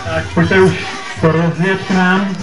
Tak pojďte už rozjet k nám.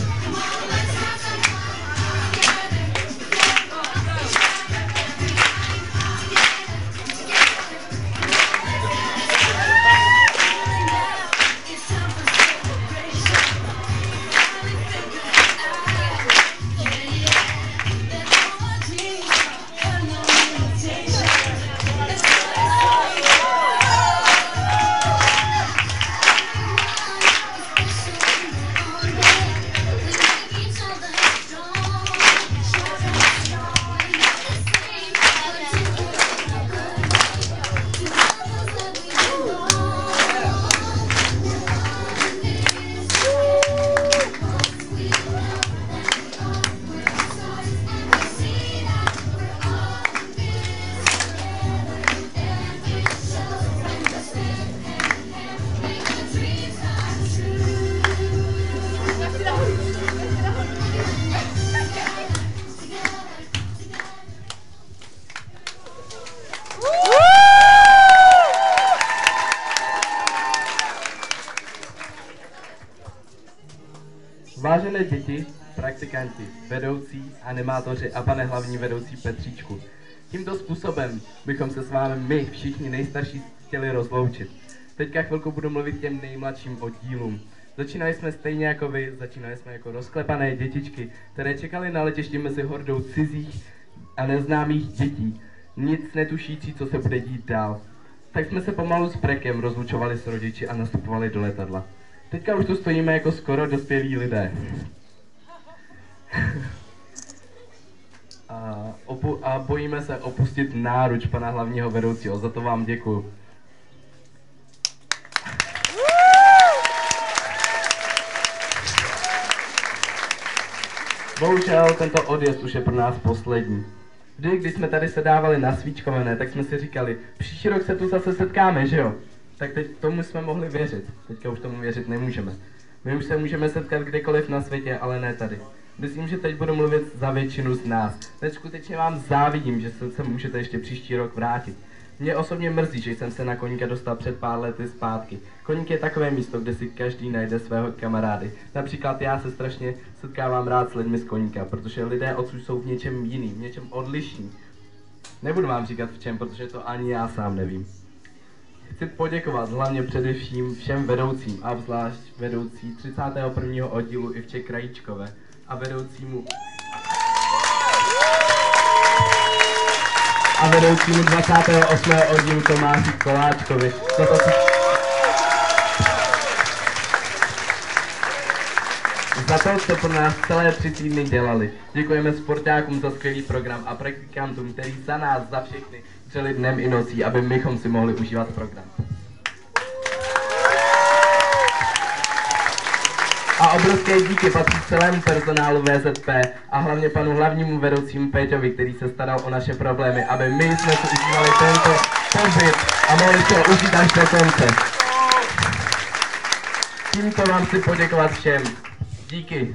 Vážené děti, praktikanti, vedoucí, animátoři a pane hlavní vedoucí Petříčku. Tímto způsobem bychom se s vámi my, všichni nejstarší, chtěli rozloučit. Teďka chvilku budu mluvit těm nejmladším oddílům. Začínali jsme stejně jako vy, začínali jsme jako rozklepané dětičky, které čekaly na letišti mezi hordou cizích a neznámých dětí, nic netušící, co se bude dít dál. Tak jsme se pomalu s Prekem rozlučovali s rodiči a nastupovali do letadla. Teďka už tu stojíme jako skoro dospělí lidé. A bojíme se opustit náruč pana hlavního vedoucího, za to vám děkuju. Bohužel tento odjezd už je pro nás poslední. Vždy, když jsme tady sedávali na svíčkované, tak jsme si říkali, příští rok se tu zase setkáme, že jo? Tak teď tomu jsme mohli věřit. Teďka už tomu věřit nemůžeme. My už se můžeme setkat kdekoliv na světě, ale ne tady. Myslím, že teď budu mluvit za většinu z nás. Teď skutečně vám závidím, že se můžete ještě příští rok vrátit. Mě osobně mrzí, že jsem se na Koníka dostal před pár lety zpátky. Koník je takové místo, kde si každý najde svého kamarády. Například já se strašně setkávám rád s lidmi z Koníka, protože lidé odsud jsou v něčem jiným, v něčem odlišní. Nebudu vám říkat v čem, protože to ani já sám nevím. Chci poděkovat hlavně především všem vedoucím, a zvlášť vedoucí 31. oddílu Ivče Krajíčkové a vedoucímu 28. oddílu Tomáši Koláčkovi. Za to, co pro nás celé 3 týdny dělali. Děkujeme sportákům za skvělý program a praktikantům, kteří za nás, za všechny, dřeli dnem i nocí, aby mychom si mohli užívat program. A obrovské díky patří celému personálu VZP a hlavně panu hlavnímu vedoucímu Péťovi, který se staral o naše problémy, aby my jsme si užívali tento pobyt a mohli si ho užít až do konce. Tímto vám chci poděkovat všem. Díky.